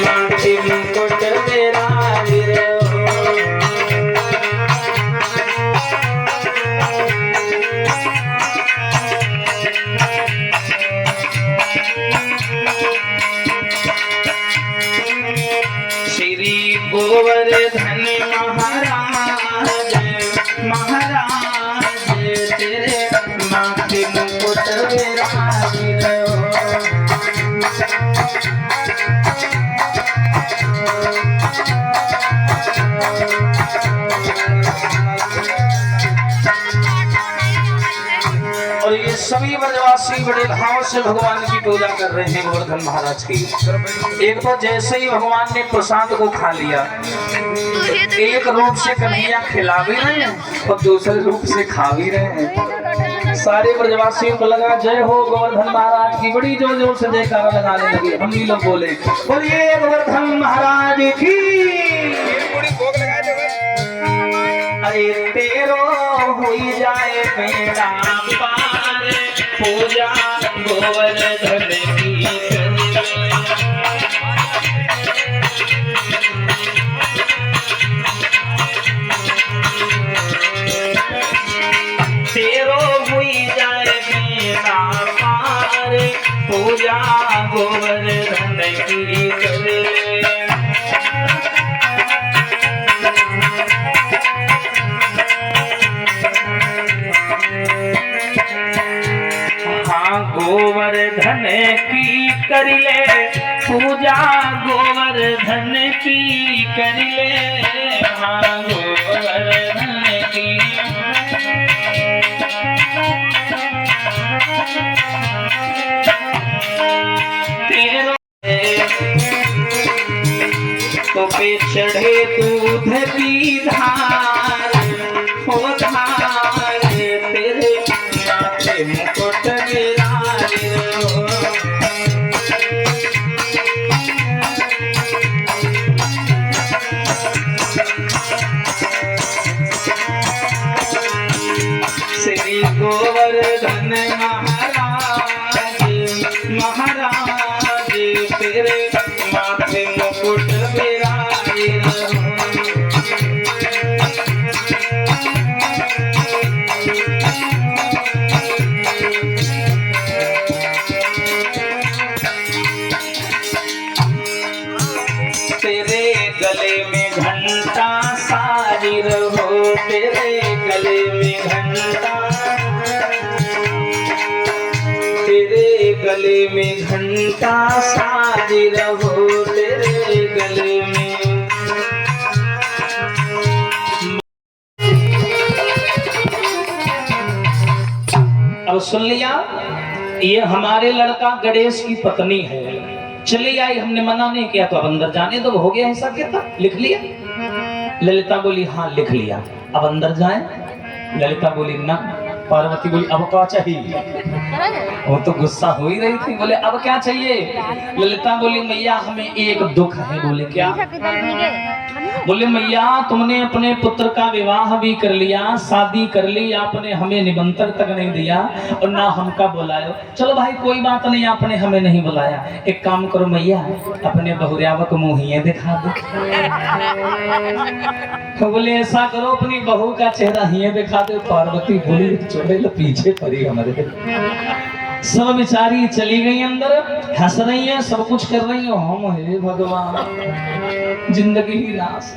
माथे मुकुट विराज श्री गोवर्धन महाराज महाराज तेरे माथे मुकुट विराज और ये सभी ब्रजवासी बड़े भाव से भगवान की पूजा कर रहे हैं गोवर्धन महाराज की। एक तो जैसे ही भगवान ने प्रसाद को खा लिया, एक रूप से कन्हैया खिला भी रहे हैं और दूसरे रूप से खा भी रहे हैं। सारे ब्रजवासियों को लगा जय हो गोवर्धन महाराज की, बड़ी जोर जोर से जयकारा लगाने लगे। हम भी लोग बोले बोलिए गोवर्धन महाराज की। अरे तेरो हुई जाए मेरा पार, पूजा गोवर्धन की तेरो हुई जाए मेरा पार, पूजा गोवर्धन की करे। गोवर्धन की कर ले पूजा, गोवर्धन की कर ले, हाँ गोवर्धन की। तेरो तो पे चढ़े दूध की धार, हो धार तेरे माथे मुकुट विराज श्री गोवर्धन महाराज महाराज तेरे माथे मुकुट विराज। तेरे गले में घंटा सारी रहो, तेरे गले में घंटा, तेरे गले में घंटा सारी रहो, तेरे गले में। अब सुन लिया, ये हमारे लड़का गणेश की पत्नी है। चली आई, हमने मना नहीं किया तो अब अंदर जाने दो, हो गया हिसाब किताब, लिख लिया। ललिता बोली हाँ लिख लिया, अब अंदर जाए। ललिता बोली ना। पार्वती बोली अब क्या चाहिए? वो तो गुस्सा हो ही रही थी, बोले अब क्या चाहिए? ललिता बोली मैया हमें एक दुख है। बोले क्या? बोले मैया तुमने अपने पुत्र का विवाह भी कर लिया, शादी कर ली, आपने हमें निमंत्रण तक नहीं दिया और ना हमका बुलाया। चलो भाई कोई बात नहीं, आपने हमें नहीं बुलाया, एक काम करो मैया अपने बहुरियावा को मुंहिए दिखा दो। तो बोले ऐसा करो अपनी बहू का चेहरा ही दिखा दो। पार्वती बोली चोड़े पीछे पड़ी हमारे। सब बेचारी चली गई अंदर, हंस रही है, सब कुछ कर रही है। हम हे भगवान जिंदगी ही नाश।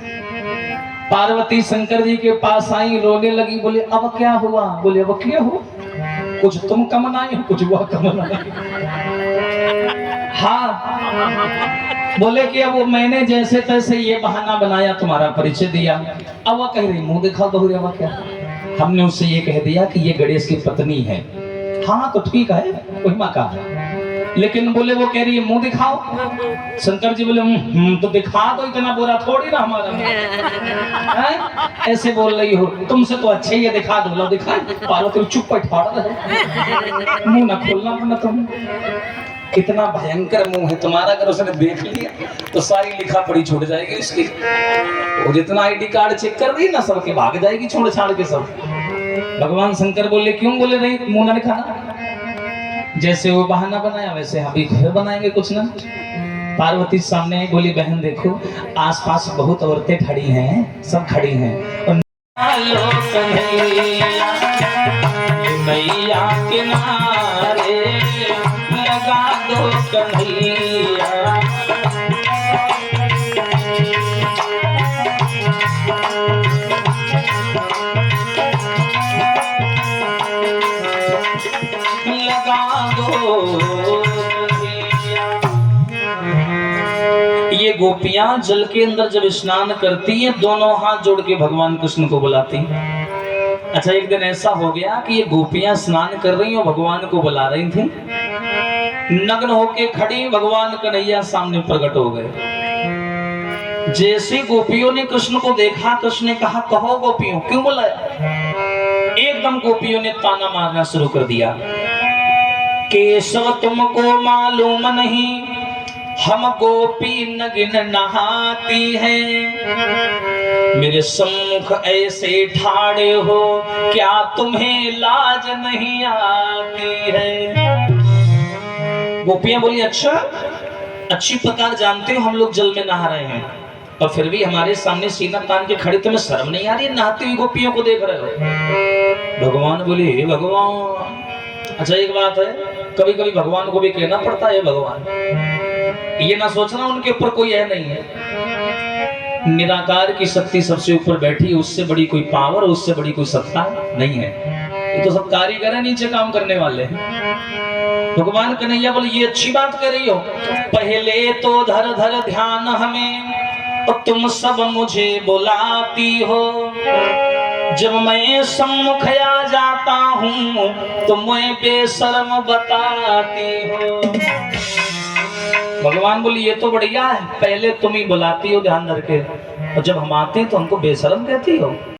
पार्वती शंकर जी के पास आई, रोने लगी। बोले अब क्या हुआ? बोले अब क्या हुआ? कुछ तुम कमनाए, कुछ वह कमनाए। हाँ बोले कि अब मैंने जैसे तैसे ये बहाना बनाया, तुम्हारा परिचय दिया। अब वह कह रही मुंह दिखा बहुरिया। वह क्या? हमने उससे ये कह दिया कि ये गणेश की पत्नी है। हाँ तो ठीक है, कोई माँ का। लेकिन बोले वो कह रही है मुंह दिखाओ। शंकर जी बोले तो दिखा दो, इतना बुरा थोड़ी ना हमारा है? ऐसे बोल रही हो, तुमसे तो अच्छे ही दिखा दो। लो दिखा। पार्वती चुप बैठा, मुंह ना खोलना अपना। तुम कितना भयंकर मुंह है तुम्हारा, अगर उसने देख लिया तो सारी लिखा पड़ी छूट जाएगी इसकी। वो जितना आईडी कार्ड चेक कर रही है ना, सबके भाग जाएगी छोड़ छाड़ के सब। भगवान शंकर बोले क्यों? बोले नहीं मुंह ना दिखाना। जैसे वो बहाना बनाया वैसे हम भी फिर बनाएंगे कुछ ना। पार्वती सामने आई, बोली बहन देखो आसपास बहुत औरतें खड़ी हैं, सब खड़ी हैं और लो कन्हैया मैया किनारे लगा दो कन्हैया। लगा दो ये गोपियां जल के अंदर जब स्नान करती हैं दोनों हाथ जोड़ के भगवान कृष्ण को बुलाती हैं। अच्छा एक दिन ऐसा हो गया कि ये गोपियां स्नान कर रही और भगवान को बुला रही थी, नग्न होके खड़ी, भगवान कन्हैया सामने प्रकट हो गए। जैसे गोपियों ने कृष्ण को देखा, कृष्ण ने कहा कहो गोपियों क्यों बुलाया। एकदम गोपियों ने ताना मारना शुरू कर दिया, केशव तुमको मालूम नहीं हम गोपी नगिन नहाती हैं, मेरे सम्मुख ऐसे ठाड़े हो क्या तुम्हें लाज नहीं आती है। गोपियां बोली अच्छा अच्छी प्रकार जानते हो हम लोग जल में नहा रहे हैं और फिर भी हमारे सामने सीना तान के खड़े, तुम्हें शर्म नहीं आ रही नहाती हुई गोपियों को देख रहे हो। भगवान बोले हे भगवान। अच्छा एक बात है, कभी कभी भगवान को भी कहना पड़ता है भगवान, ये ना सोचना उनके ऊपर कोई है नहीं है। निराकार की शक्ति सबसे ऊपर बैठी है, उससे बड़ी कोई पावर, उससे बड़ी कोई सत्ता नहीं है। ये तो सब कारीगर है नीचे काम करने वाले हैं। भगवान कन्हैया बोले ये अच्छी बात कर रही हो, पहले तो धर धर ध्यान हमें और तुम सब मुझे बुलाती हो, जब मैं सम्मुख आ जाता हूँ तो मैं बेशर्म बताती हो। भगवान बोली ये तो बढ़िया है, पहले तुम ही बुलाती हो ध्यान धर के और जब हम आते हैं तो हमको बेशर्म कहती हो।